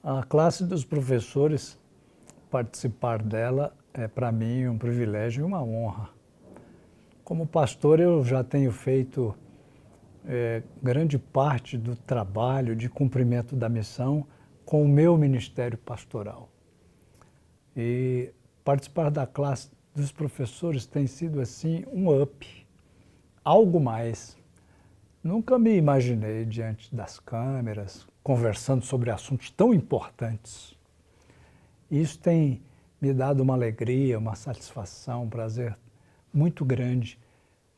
A classe dos professores, participar dela é para mim um privilégio e uma honra. Como pastor, eu já tenho feito grande parte do trabalho de cumprimento da missão com o meu ministério pastoral. E participar da classe dos professores tem sido assim um up, algo mais. Nunca me imaginei diante das câmeras, conversando sobre assuntos tão importantes. Isso tem me dado uma alegria, uma satisfação, um prazer muito grande,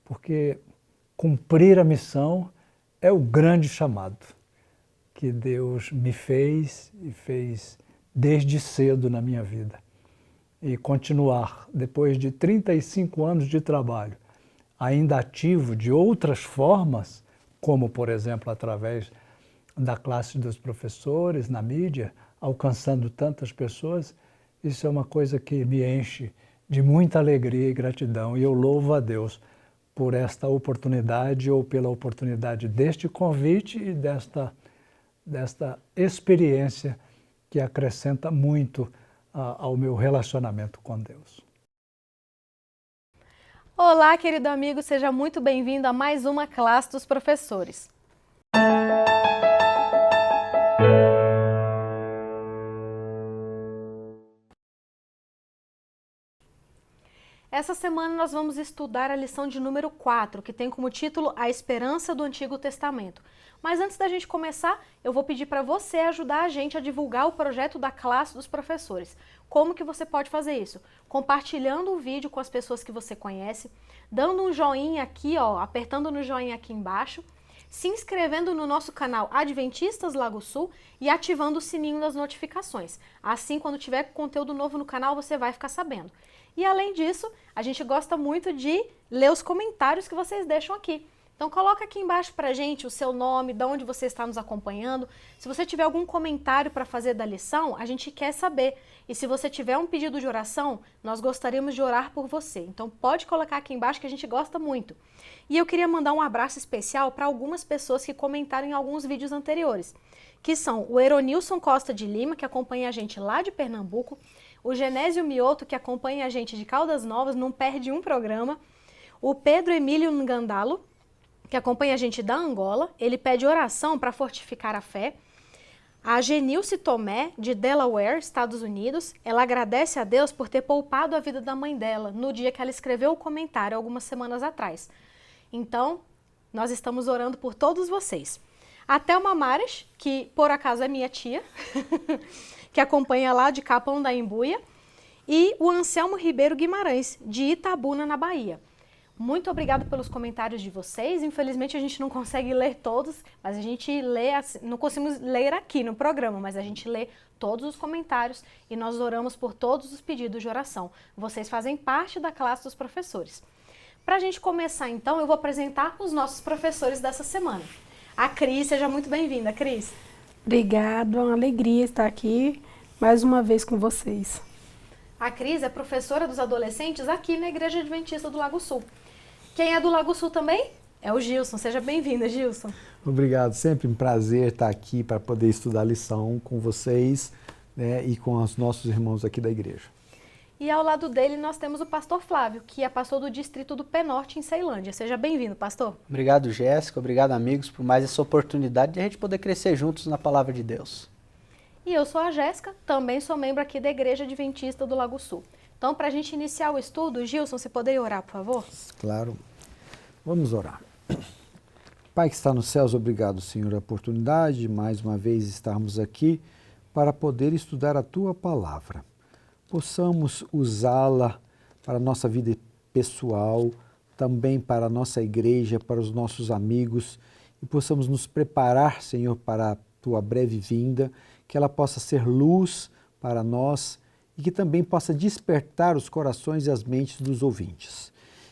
porque cumprir a missão é o grande chamado que Deus me fez e fez desde cedo na minha vida. E continuar, depois de 35 anos de trabalho, ainda ativo de outras formas, como, por exemplo, através da classe dos professores, na mídia, alcançando tantas pessoas, isso é uma coisa que me enche de muita alegria e gratidão. E eu louvo a Deus por esta oportunidade ou pela oportunidade deste convite e desta experiência que acrescenta muito ao meu relacionamento com Deus. Olá, querido amigo, seja muito bem-vindo a mais uma classe dos professores. Essa semana nós vamos estudar a lição de número 4, que tem como título A Esperança do Antigo Testamento. Mas antes da gente começar, eu vou pedir para você ajudar a gente a divulgar o projeto da classe dos professores. Como que você pode fazer isso? Compartilhando o vídeo com as pessoas que você conhece, dando um joinha aqui, apertando no joinha aqui embaixo, se inscrevendo no nosso canal Adventistas Lago Sul e ativando o sininho das notificações. Assim, quando tiver conteúdo novo no canal, você vai ficar sabendo. E além disso, a gente gosta muito de ler os comentários que vocês deixam aqui. Então coloca aqui embaixo pra gente o seu nome, de onde você está nos acompanhando. Se você tiver algum comentário para fazer da lição, a gente quer saber. E se você tiver um pedido de oração, nós gostaríamos de orar por você. Então pode colocar aqui embaixo que a gente gosta muito. E eu queria mandar um abraço especial para algumas pessoas que comentaram em alguns vídeos anteriores, que são o Eronilson Costa de Lima, que acompanha a gente lá de Pernambuco, o Genésio Mioto, que acompanha a gente de Caldas Novas, não perde um programa, o Pedro Emílio Ngandalo, que acompanha a gente da Angola, ele pede oração para fortificar a fé. A Genilce Tomé, de Delaware, Estados Unidos, ela agradece a Deus por ter poupado a vida da mãe dela no dia que ela escreveu o comentário, algumas semanas atrás. Então, nós estamos orando por todos vocês. A Thelma Mares, que por acaso é minha tia, que acompanha lá de Capão da Embuia, e o Anselmo Ribeiro Guimarães, de Itabuna, na Bahia. Muito obrigada pelos comentários de vocês. Infelizmente a gente não consegue ler todos, mas a gente lê, não conseguimos ler aqui no programa, mas a gente lê todos os comentários e nós oramos por todos os pedidos de oração. Vocês fazem parte da classe dos professores. Para a gente começar então, eu vou apresentar os nossos professores dessa semana. A Cris, seja muito bem-vinda, Cris. Obrigada, é uma alegria estar aqui mais uma vez com vocês. A Cris é professora dos adolescentes aqui na Igreja Adventista do Lago Sul. Quem é do Lago Sul também? É o Gilson. Seja bem-vindo, Gilson. Obrigado, sempre um prazer estar aqui para poder estudar a lição com vocês, né, e com os nossos irmãos aqui da igreja. E ao lado dele nós temos o pastor Flávio, que é pastor do distrito do Penorte, em Ceilândia. Seja bem-vindo, pastor. Obrigado, Jéssica. Obrigado, amigos, por mais essa oportunidade de a gente poder crescer juntos na palavra de Deus. E eu sou a Jéssica, também sou membro aqui da Igreja Adventista do Lago Sul. Então, para a gente iniciar o estudo, Gilson, você poderia orar, por favor? Claro. Vamos orar. Pai que está nos céus, obrigado, Senhor, a oportunidade de mais uma vez estarmos aqui para poder estudar a Tua palavra. Possamos usá-la para a nossa vida pessoal, também para a nossa igreja, para os nossos amigos, e possamos nos preparar, Senhor, para a Tua breve vinda, que ela possa ser luz para nós e que também possa despertar os corações e as mentes dos ouvintes.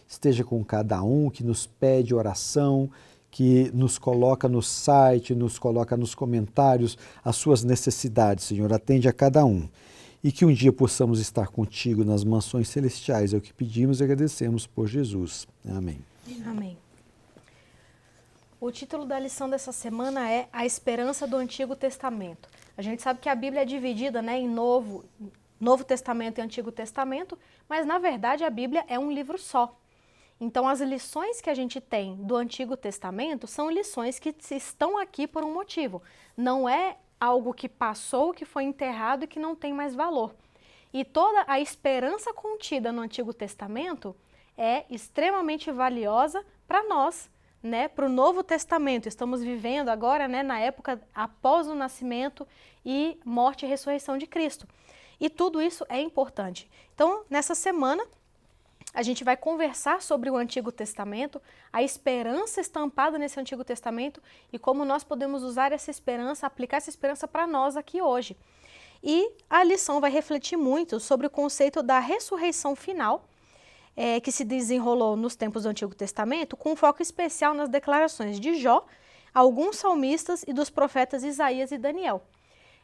Esteja com cada um que nos pede oração, que nos coloca no site, nos coloca nos comentários as suas necessidades, Senhor. Atende a cada um. E que um dia possamos estar contigo nas mansões celestiais. É o que pedimos e agradecemos por Jesus. Amém. Amém. O título da lição dessa semana é A Esperança do Antigo Testamento. A gente sabe que a Bíblia é dividida, né, em Novo Testamento e Antigo Testamento, mas na verdade a Bíblia é um livro só. Então as lições que a gente tem do Antigo Testamento são lições que estão aqui por um motivo. Não é algo que passou, que foi enterrado e que não tem mais valor. E toda a esperança contida no Antigo Testamento é extremamente valiosa para nós, né, para o Novo Testamento. Estamos vivendo agora, né, na época após o nascimento e morte e ressurreição de Cristo. E tudo isso é importante. Então, nessa semana, a gente vai conversar sobre o Antigo Testamento, a esperança estampada nesse Antigo Testamento e como nós podemos usar essa esperança, aplicar essa esperança para nós aqui hoje. E a lição vai refletir muito sobre o conceito da ressurreição final, que se desenrolou nos tempos do Antigo Testamento, com um foco especial nas declarações de Jó, alguns salmistas e dos profetas Isaías e Daniel.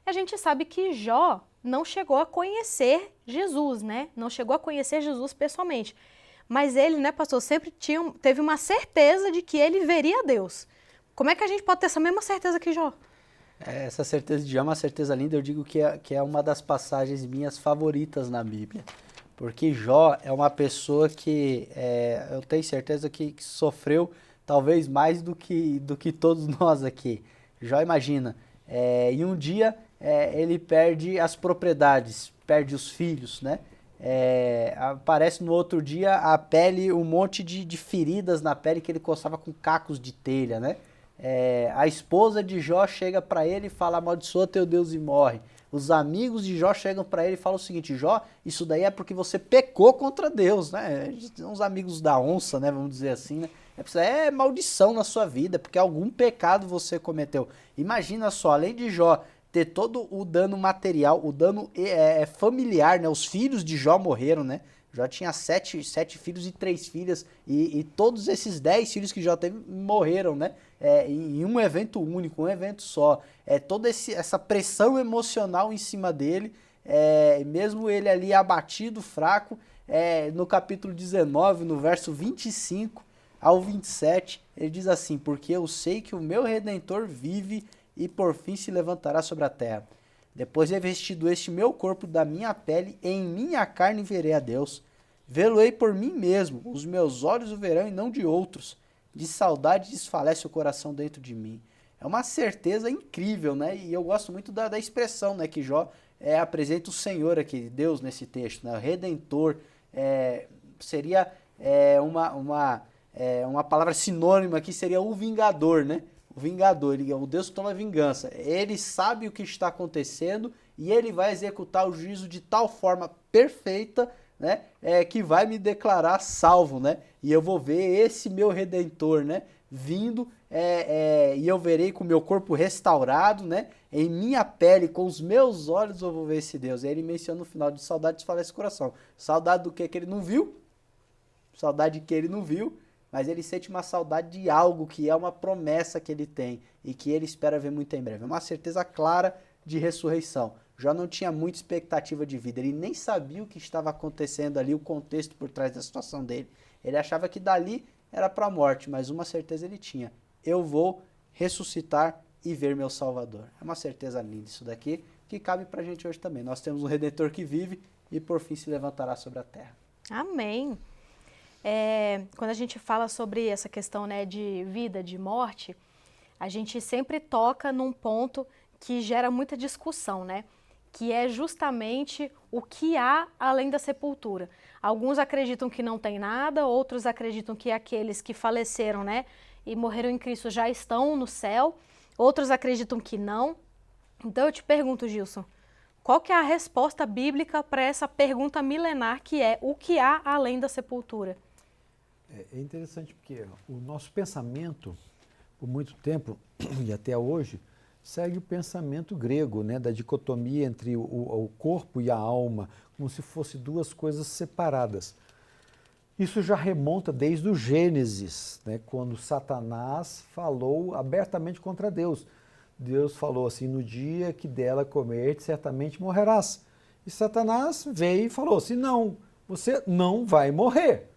A gente sabe que Jó não chegou a conhecer Jesus, né? Não chegou a conhecer Jesus pessoalmente. Mas ele, né, pastor, sempre teve uma certeza de que ele veria Deus. Como é que a gente pode ter essa mesma certeza que Jó? Essa certeza de Jó é uma certeza linda. Eu digo que é uma das passagens minhas favoritas na Bíblia. Porque Jó é uma pessoa que eu tenho certeza que sofreu talvez mais do que todos nós aqui. Jó, imagina, em um dia ele perde as propriedades, perde os filhos, né? Aparece no outro dia a pele, um monte de feridas na pele que ele coçava com cacos de telha, né? A esposa de Jó chega para ele e fala: amaldiçoa teu Deus e morre. Os amigos de Jó chegam para ele e falam o seguinte: Jó, isso daí é porque você pecou contra Deus, né? Uns amigos da onça, né? Vamos dizer assim, né? É maldição na sua vida, porque algum pecado você cometeu. Imagina só, além de Jó ter todo o dano material, o dano familiar, né? Os filhos de Jó morreram, né? Jó tinha 7 filhos e 3 filhas, e todos esses 10 filhos que Jó teve morreram, né? Em um evento único, um evento só. Toda essa pressão emocional em cima dele, mesmo ele ali abatido, fraco, no capítulo 19, no verso 25 ao 27, ele diz assim: porque eu sei que o meu Redentor vive e por fim se levantará sobre a terra. Depois de revestido este meu corpo da minha pele, em minha carne verei a Deus. Vê-lo-ei por mim mesmo, os meus olhos o verão e não de outros. De saudade desfalece o coração dentro de mim. É uma certeza incrível, né? E eu gosto muito da expressão, né, que Jó apresenta o Senhor aqui, Deus nesse texto, né? O Redentor. Seria uma palavra sinônima aqui, seria o Vingador, né? O Vingador, o Deus que toma vingança. Ele sabe o que está acontecendo e ele vai executar o juízo de tal forma perfeita, né, que vai me declarar salvo, né? E eu vou ver esse meu Redentor, né, vindo, e eu verei com o meu corpo restaurado, né? Em minha pele, com os meus olhos eu vou ver esse Deus. E aí ele menciona no final: de saudade desfalece o coração. Saudade do que ele não viu? Saudade que ele não viu. Mas ele sente uma saudade de algo que é uma promessa que ele tem e que ele espera ver muito em breve. É uma certeza clara de ressurreição. Jó não tinha muita expectativa de vida, ele nem sabia o que estava acontecendo ali, o contexto por trás da situação dele. Ele achava que dali era para a morte, mas uma certeza ele tinha: eu vou ressuscitar e ver meu Salvador. É uma certeza linda isso daqui, que cabe para a gente hoje também. Nós temos um Redentor que vive e por fim se levantará sobre a terra. Amém. Quando a gente fala sobre essa questão, né, de vida, de morte, a gente sempre toca num ponto que gera muita discussão, né? Que é justamente o que há além da sepultura. Alguns acreditam que não tem nada, outros acreditam que aqueles que faleceram, né, e morreram em Cristo já estão no céu, outros acreditam que não. Então eu te pergunto, Gilson, qual que é a resposta bíblica para essa pergunta milenar que é: o que há além da sepultura? É interessante porque o nosso pensamento, por muito tempo e até hoje, segue o pensamento grego, né, da dicotomia entre o corpo e a alma, como se fossem duas coisas separadas. Isso já remonta desde o Gênesis, né, quando Satanás falou abertamente contra Deus. Deus falou assim: no dia que dela comer, certamente morrerás. E Satanás veio e falou assim: não, você não vai morrer.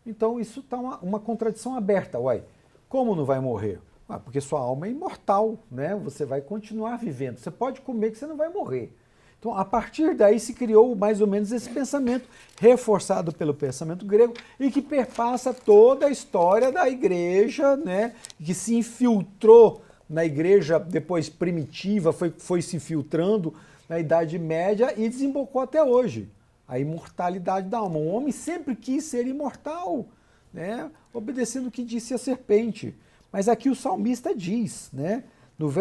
Então isso está uma contradição aberta. Uai, como não vai morrer? Porque sua alma é imortal, né? Você vai continuar vivendo. Você pode comer que você não vai morrer. Então, a partir daí se criou mais ou menos esse pensamento, reforçado pelo pensamento grego, e que perpassa toda a história da igreja, né? Que se infiltrou na igreja depois primitiva, foi se infiltrando na Idade Média e desembocou até hoje. A imortalidade da alma. O homem sempre quis ser imortal, né? Obedecendo o que disse a serpente. Mas aqui o salmista diz, né? No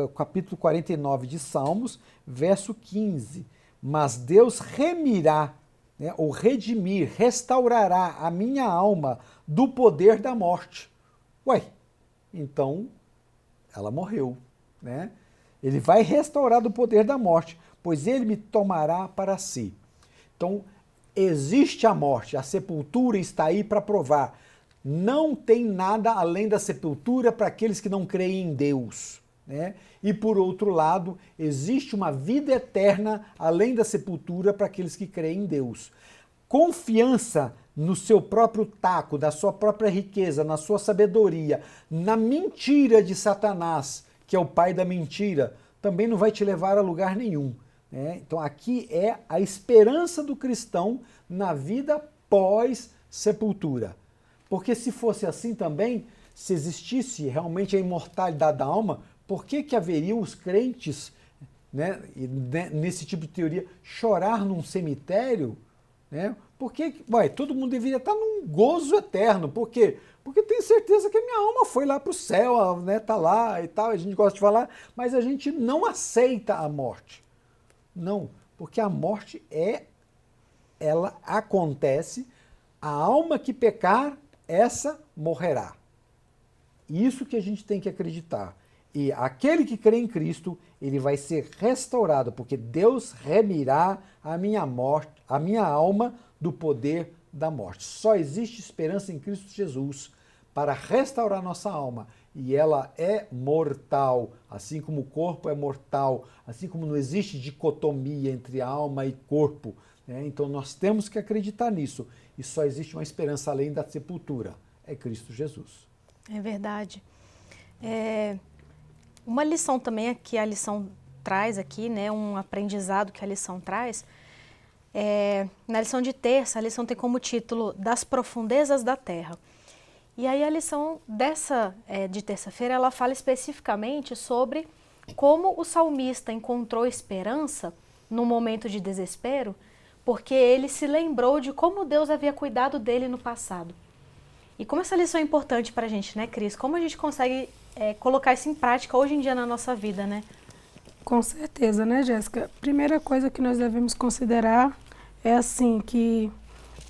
capítulo 49 de Salmos, verso 15, mas Deus remirá, né, ou redimir, restaurará a minha alma do poder da morte. Ué, então ela morreu, né? Ele vai restaurar do poder da morte, pois ele me tomará para si. Então, existe a morte, a sepultura está aí para provar. Não tem nada além da sepultura para aqueles que não creem em Deus, né? E por outro lado, existe uma vida eterna além da sepultura para aqueles que creem em Deus. Confiança no seu próprio taco, da sua própria riqueza, na sua sabedoria, na mentira de Satanás, que é o pai da mentira, também não vai te levar a lugar nenhum, né? Então aqui é a esperança do cristão na vida pós-sepultura. Porque se fosse assim também, se existisse realmente a imortalidade da alma, por que haveriam os crentes, né, nesse tipo de teoria, chorar num cemitério? Né? Porque todo mundo deveria estar num gozo eterno. Por quê? Porque eu tenho certeza que a minha alma foi lá para o céu, né, tá lá e tal, a gente gosta de falar, mas a gente não aceita a morte. Não, porque a morte ela acontece, a alma que pecar, essa morrerá. Isso que a gente tem que acreditar. E aquele que crê em Cristo, ele vai ser restaurado, porque Deus remirá a minha alma do poder da morte. Só existe esperança em Cristo Jesus para restaurar nossa alma. E ela é mortal, assim como o corpo é mortal, assim como não existe dicotomia entre alma e corpo, né? Então nós temos que acreditar nisso. E só existe uma esperança além da sepultura, é Cristo Jesus. É verdade. Uma lição também que a lição traz aqui, né, um aprendizado que a lição traz, na lição de terça, a lição tem como título Das Profundezas da Terra. E aí a lição de terça-feira, ela fala especificamente sobre como o salmista encontrou esperança no momento de desespero, porque ele se lembrou de como Deus havia cuidado dele no passado. E como essa lição é importante para a gente, né, Cris? Como a gente consegue colocar isso em prática hoje em dia na nossa vida, né? Com certeza, né, Jéssica? Primeira coisa que nós devemos considerar é assim, que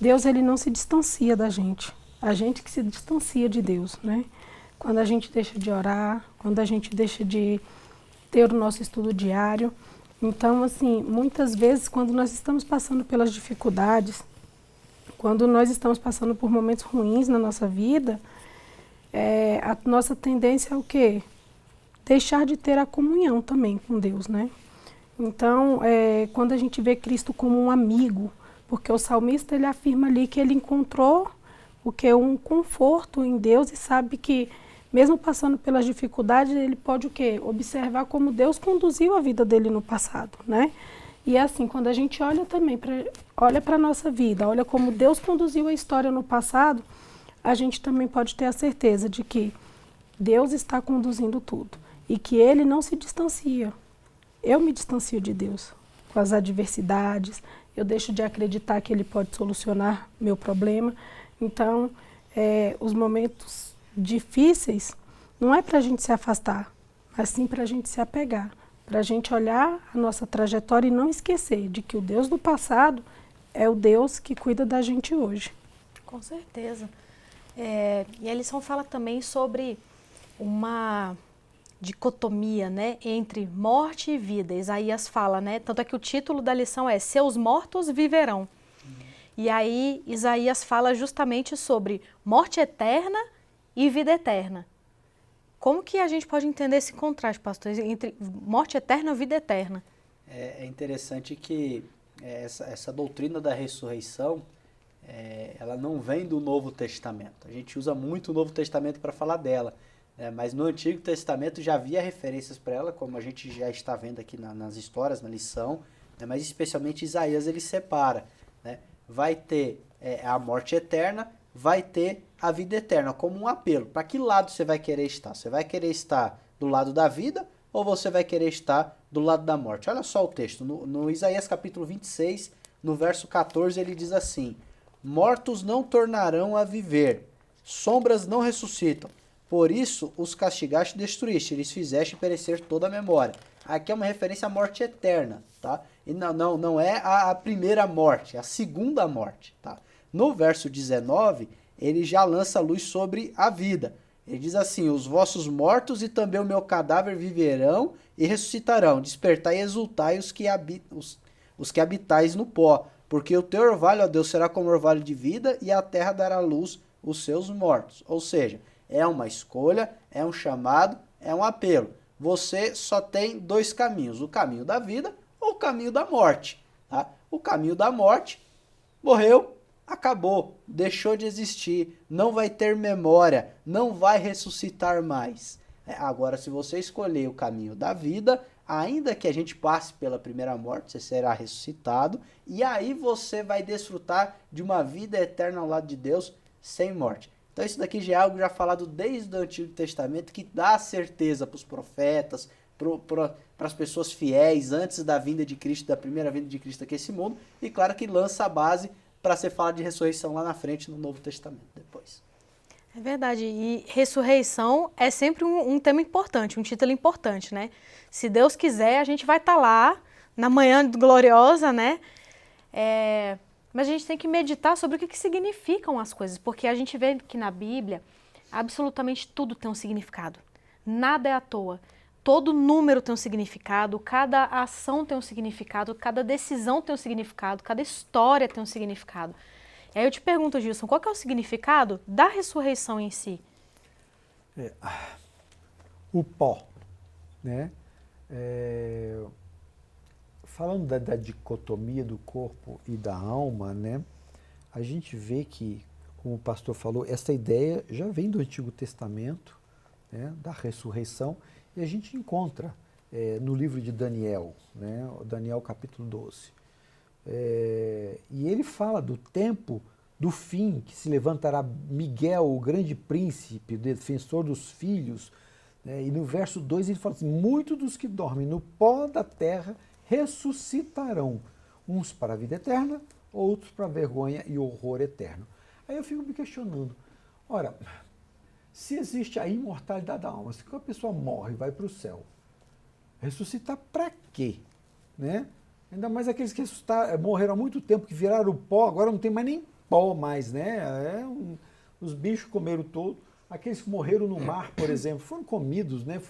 Deus ele não se distancia da gente. A gente que se distancia de Deus, né? Quando a gente deixa de orar, quando a gente deixa de ter o nosso estudo diário. Então, assim, muitas vezes quando nós estamos passando pelas dificuldades, quando nós estamos passando por momentos ruins na nossa vida, a nossa tendência é o quê? Deixar de ter a comunhão também com Deus, né? Então, quando a gente vê Cristo como um amigo, porque o salmista ele afirma ali que ele encontrou um conforto em Deus e sabe que mesmo passando pelas dificuldades, ele pode o quê? Observar como Deus conduziu a vida dele no passado, né? E assim, quando a gente olha também, olha para a nossa vida, olha como Deus conduziu a história no passado, a gente também pode ter a certeza de que Deus está conduzindo tudo e que Ele não se distancia. Eu me distancio de Deus com as adversidades, eu deixo de acreditar que Ele pode solucionar meu problema. Então, os momentos difíceis não é para a gente se afastar, mas sim para a gente se apegar, para a gente olhar a nossa trajetória e não esquecer de que o Deus do passado é o Deus que cuida da gente hoje. Com certeza. E a lição fala também sobre uma dicotomia, né, entre morte e vida. Isaías fala, né, tanto é que o título da lição é Seus mortos viverão. E aí Isaías fala justamente sobre morte eterna e vida eterna. Como que a gente pode entender esse contraste, pastor, entre morte eterna e vida eterna? É interessante que essa doutrina da ressurreição, ela não vem do Novo Testamento. A gente usa muito o Novo Testamento para falar dela, Mas no Antigo Testamento já havia referências para ela, como a gente já está vendo aqui nas histórias, na lição, né? Mas especialmente Isaías ele separa, né? Vai ter a morte eterna, vai ter a vida eterna, como um apelo. Para que lado você vai querer estar? Você vai querer estar do lado da vida ou você vai querer estar do lado da morte? Olha só o texto, no Isaías capítulo 26, no verso 14, ele diz assim: mortos não tornarão a viver, sombras não ressuscitam. Por isso os castigaste e destruíste, eles fizeste perecer toda a memória. Aqui é uma referência à morte eterna, tá? E não é a primeira morte, é a segunda morte, tá? No verso 19, ele já lança luz sobre a vida. Ele diz assim: os vossos mortos e também o meu cadáver viverão e ressuscitarão. Despertai e exultai os que habitais no pó. Porque o teu orvalho, ó Deus, será como orvalho de vida e a terra dará luz os seus mortos. Ou seja, é uma escolha, é um chamado, é um apelo. Você só tem dois caminhos: o caminho da vida ou o caminho da morte. Tá? O caminho da morte, morreu, acabou, deixou de existir, não vai ter memória, não vai ressuscitar mais. Agora, se você escolher o caminho da vida, ainda que a gente passe pela primeira morte, você será ressuscitado, e aí você vai desfrutar de uma vida eterna ao lado de Deus, sem morte. Então isso daqui já é algo já falado desde o Antigo Testamento, que dá certeza para os profetas, para as pessoas fiéis, antes da vinda de Cristo, da primeira vinda de Cristo aqui nesse mundo, e claro que lança a base para ser falado de ressurreição lá na frente, no Novo Testamento, depois. É verdade, e ressurreição é sempre um tema importante, um título importante, né? Se Deus quiser, a gente vai estar lá, na manhã gloriosa, né? Mas a gente tem que meditar sobre o que significam as coisas, porque a gente vê que na Bíblia, absolutamente tudo tem um significado. Nada é à toa. Todo número tem um significado, cada ação tem um significado, cada decisão tem um significado, cada história tem um significado. E aí eu te pergunto, Gilson, qual que é o significado da ressurreição em si? O pó, né? Falando da dicotomia do corpo e da alma, né? A gente vê que, como o pastor falou, essa ideia já vem do Antigo Testamento, né? Da ressurreição, e a gente encontra no livro de Daniel, né? Daniel capítulo 12. E ele fala do tempo do fim, que se levantará Miguel, o grande príncipe, o defensor dos filhos, né? E no verso 2 ele fala assim: muitos dos que dormem no pó da terra ressuscitarão, uns para a vida eterna, outros para a vergonha e horror eterno. Aí eu fico me questionando, ora, se existe a imortalidade da alma, se uma pessoa morre e vai para o céu, ressuscitar para quê? Né? Ainda mais aqueles que morreram há muito tempo, que viraram pó, agora não tem mais nem pó mais, né? Os bichos comeram todo. Aqueles que morreram no mar, por exemplo, foram comidos, né?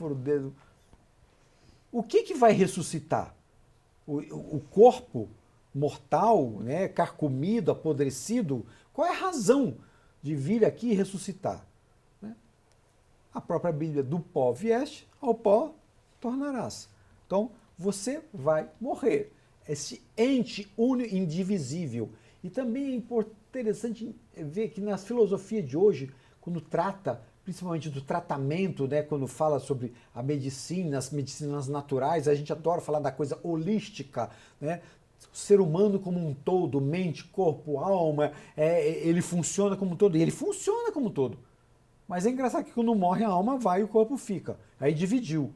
O que vai ressuscitar? O corpo mortal, né? Carcomido, apodrecido? Qual é a razão de vir aqui e ressuscitar? Né? A própria Bíblia: do pó vieste, ao pó tornarás. Então, você vai morrer. Esse ente único, indivisível. E também é interessante ver que nas filosofias de hoje, quando trata principalmente do tratamento, né, quando fala sobre a medicina, as medicinas naturais, a gente adora falar da coisa holística, né? O ser humano como um todo, mente, corpo, alma, ele funciona como um todo, e ele funciona como um todo. Mas é engraçado que quando morre a alma vai e o corpo fica. Aí dividiu.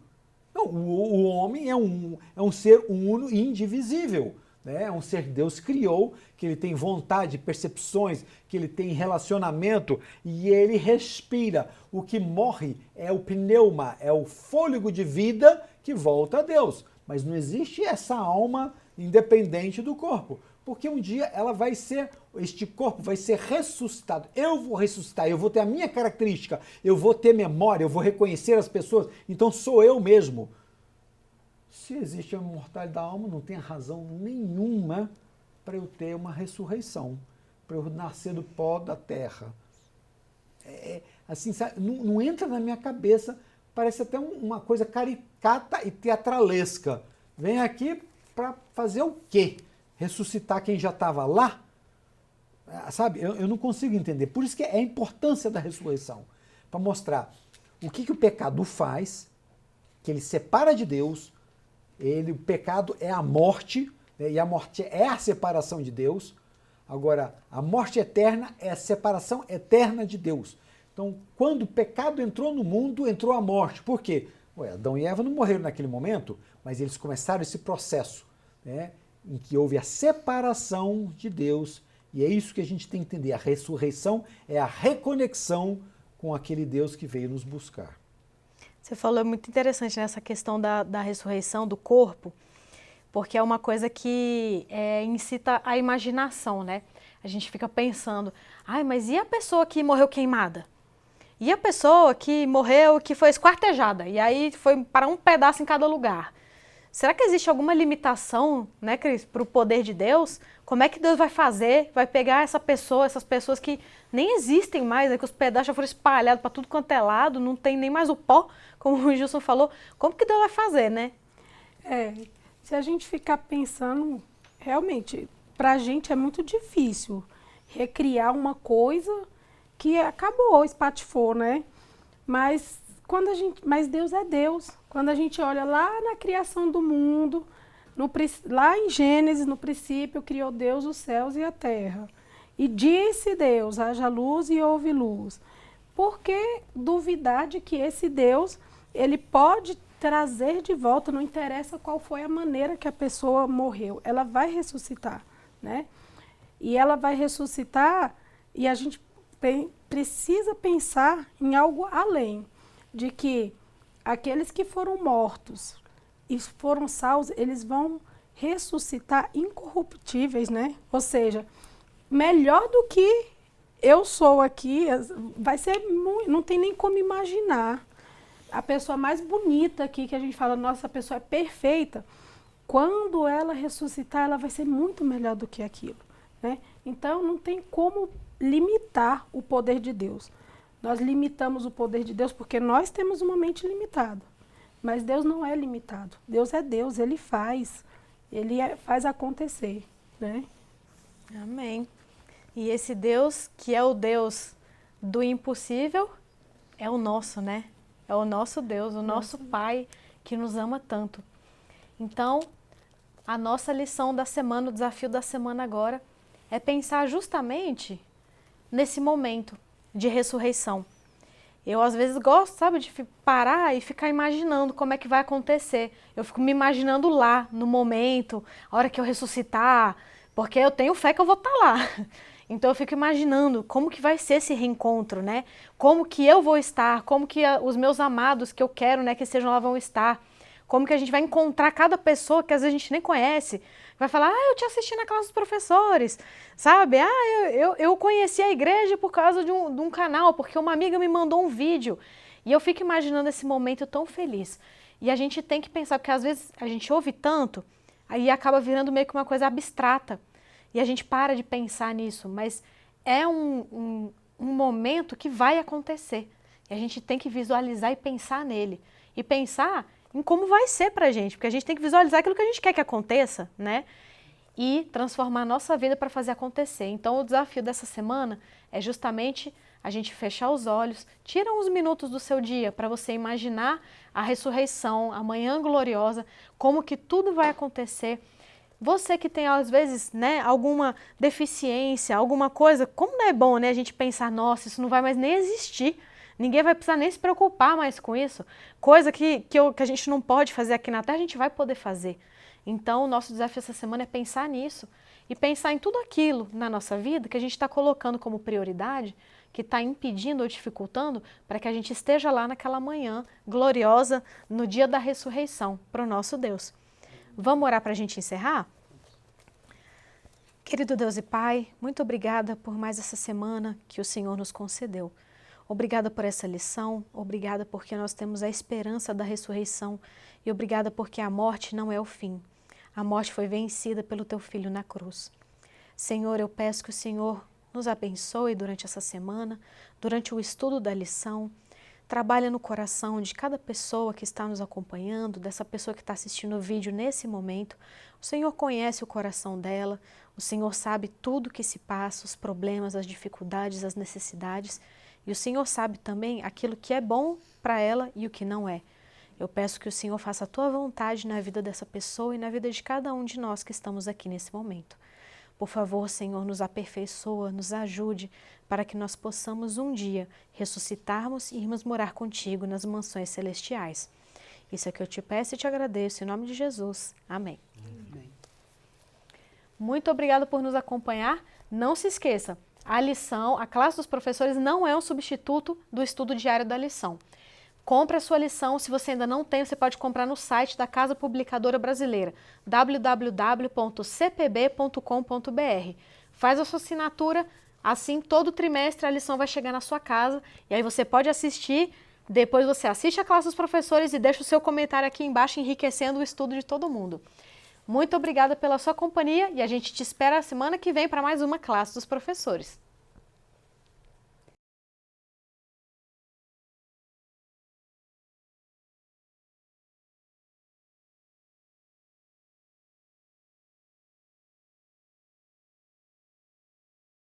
Não, o homem é um ser uno e indivisível. Né? É um ser que Deus criou, que ele tem vontade, percepções, que ele tem relacionamento e ele respira. O que morre é o pneuma, é o fôlego de vida que volta a Deus. Mas não existe essa alma independente do corpo. Porque um dia este corpo vai ser ressuscitado. Eu vou ressuscitar, eu vou ter a minha característica, eu vou ter memória, eu vou reconhecer as pessoas, então sou eu mesmo. Se existe a imortalidade da alma, não tem razão nenhuma para eu ter uma ressurreição, para eu nascer do pó da terra. Assim, sabe, não entra na minha cabeça, parece até uma coisa caricata e teatralesca. Vem aqui para fazer o quê? Ressuscitar quem já estava lá? Sabe, eu não consigo entender. Por isso que é a importância da ressurreição, para mostrar o que o pecado faz, que ele separa de Deus, o pecado é a morte, né, e a morte é a separação de Deus. Agora, a morte eterna é a separação eterna de Deus. Então, quando o pecado entrou no mundo, entrou a morte. Por quê? Adão e Eva não morreram naquele momento, mas eles começaram esse processo, né, em que houve a separação de Deus, e é isso que a gente tem que entender. A ressurreição é a reconexão com aquele Deus que veio nos buscar. Você falou muito interessante nessa questão da ressurreição do corpo, porque é uma coisa que incita a imaginação, né? A gente fica pensando, mas e a pessoa que morreu queimada? E a pessoa que morreu, que foi esquartejada, e aí foi para um pedaço em cada lugar? Será que existe alguma limitação, né, Cris, para o poder de Deus? Como é que Deus vai fazer? Vai pegar essas pessoas que nem existem mais, né, que os pedaços já foram espalhados para tudo quanto é lado, não tem nem mais o pó, como o Gilson falou. Como que Deus vai fazer, né? Se a gente ficar pensando, realmente, para a gente é muito difícil recriar uma coisa que acabou, espatifou, né? Mas Deus é Deus. Quando a gente olha lá na criação do mundo, lá em Gênesis, no princípio, criou Deus os céus e a terra. E disse Deus, haja luz e houve luz. Por que duvidar de que esse Deus, ele pode trazer de volta, não interessa qual foi a maneira que a pessoa morreu, ela vai ressuscitar, né? E ela vai ressuscitar e a gente precisa pensar em algo além, de que aqueles que foram mortos e foram salvos, eles vão ressuscitar incorruptíveis, né? Ou seja, melhor do que eu sou aqui, vai ser muito, não tem nem como imaginar. A pessoa mais bonita aqui, que a gente fala, nossa, a pessoa é perfeita, quando ela ressuscitar, ela vai ser muito melhor do que aquilo, né? Então, não tem como limitar o poder de Deus. Nós limitamos o poder de Deus porque nós temos uma mente limitada. Mas Deus não é limitado. Deus é Deus, Ele faz. Faz acontecer, né? Amém. E esse Deus, que é o Deus do impossível, é o nosso, né? É o nosso Deus, o nosso Pai, que nos ama tanto. Então, a nossa lição da semana, o desafio da semana agora, é pensar justamente nesse momento de ressurreição. Eu, às vezes, gosto, sabe, de parar e ficar imaginando como é que vai acontecer. Eu fico me imaginando lá, no momento, a hora que eu ressuscitar, porque eu tenho fé que eu vou estar lá. Então, eu fico imaginando como que vai ser esse reencontro, né? Como que eu vou estar, como que os meus amados que eu quero, né, que estejam lá vão estar. Como que a gente vai encontrar cada pessoa que às vezes a gente nem conhece. Vai falar, eu te assisti na classe dos professores, sabe? Eu conheci a igreja por causa de um canal, porque uma amiga me mandou um vídeo. E eu fico imaginando esse momento tão feliz. E a gente tem que pensar, porque às vezes a gente ouve tanto, aí acaba virando meio que uma coisa abstrata. E a gente para de pensar nisso, mas é um momento que vai acontecer. E a gente tem que visualizar e pensar nele. E pensar em como vai ser pra gente, porque a gente tem que visualizar aquilo que a gente quer que aconteça, né? E transformar a nossa vida para fazer acontecer. Então, o desafio dessa semana é justamente a gente fechar os olhos, tira uns minutos do seu dia para você imaginar a ressurreição, a manhã gloriosa, como que tudo vai acontecer. Você que tem, às vezes, né, alguma deficiência, alguma coisa, como não é bom, né, a gente pensar, nossa, isso não vai mais nem existir. Ninguém vai precisar nem se preocupar mais com isso. Coisa que a gente não pode fazer aqui na Terra, a gente vai poder fazer. Então, o nosso desafio essa semana é pensar nisso. E pensar em tudo aquilo na nossa vida que a gente está colocando como prioridade, que está impedindo ou dificultando para que a gente esteja lá naquela manhã gloriosa, no dia da ressurreição, para o nosso Deus. Vamos orar para a gente encerrar? Querido Deus e Pai, muito obrigada por mais essa semana que o Senhor nos concedeu. Obrigada por essa lição, obrigada porque nós temos a esperança da ressurreição e obrigada porque a morte não é o fim. A morte foi vencida pelo Teu Filho na cruz. Senhor, eu peço que o Senhor nos abençoe durante essa semana, durante o estudo da lição. Trabalha no coração de cada pessoa que está nos acompanhando, dessa pessoa que está assistindo o vídeo nesse momento. O Senhor conhece o coração dela, o Senhor sabe tudo o que se passa, os problemas, as dificuldades, as necessidades. E o Senhor sabe também aquilo que é bom para ela e o que não é. Eu peço que o Senhor faça a tua vontade na vida dessa pessoa e na vida de cada um de nós que estamos aqui nesse momento. Por favor, Senhor, nos aperfeiçoa, nos ajude para que nós possamos um dia ressuscitarmos e irmos morar contigo nas mansões celestiais. Isso é que eu te peço e te agradeço, em nome de Jesus. Amém. Amém. Muito obrigada por nos acompanhar. Não se esqueça, a lição, a classe dos professores não é um substituto do estudo diário da lição. Compre a sua lição, se você ainda não tem, você pode comprar no site da Casa Publicadora Brasileira, www.cpb.com.br. Faz a sua assinatura, assim todo trimestre a lição vai chegar na sua casa e aí você pode assistir, depois você assiste a classe dos professores e deixa o seu comentário aqui embaixo enriquecendo o estudo de todo mundo. Muito obrigada pela sua companhia e a gente te espera a semana que vem para mais uma classe dos professores.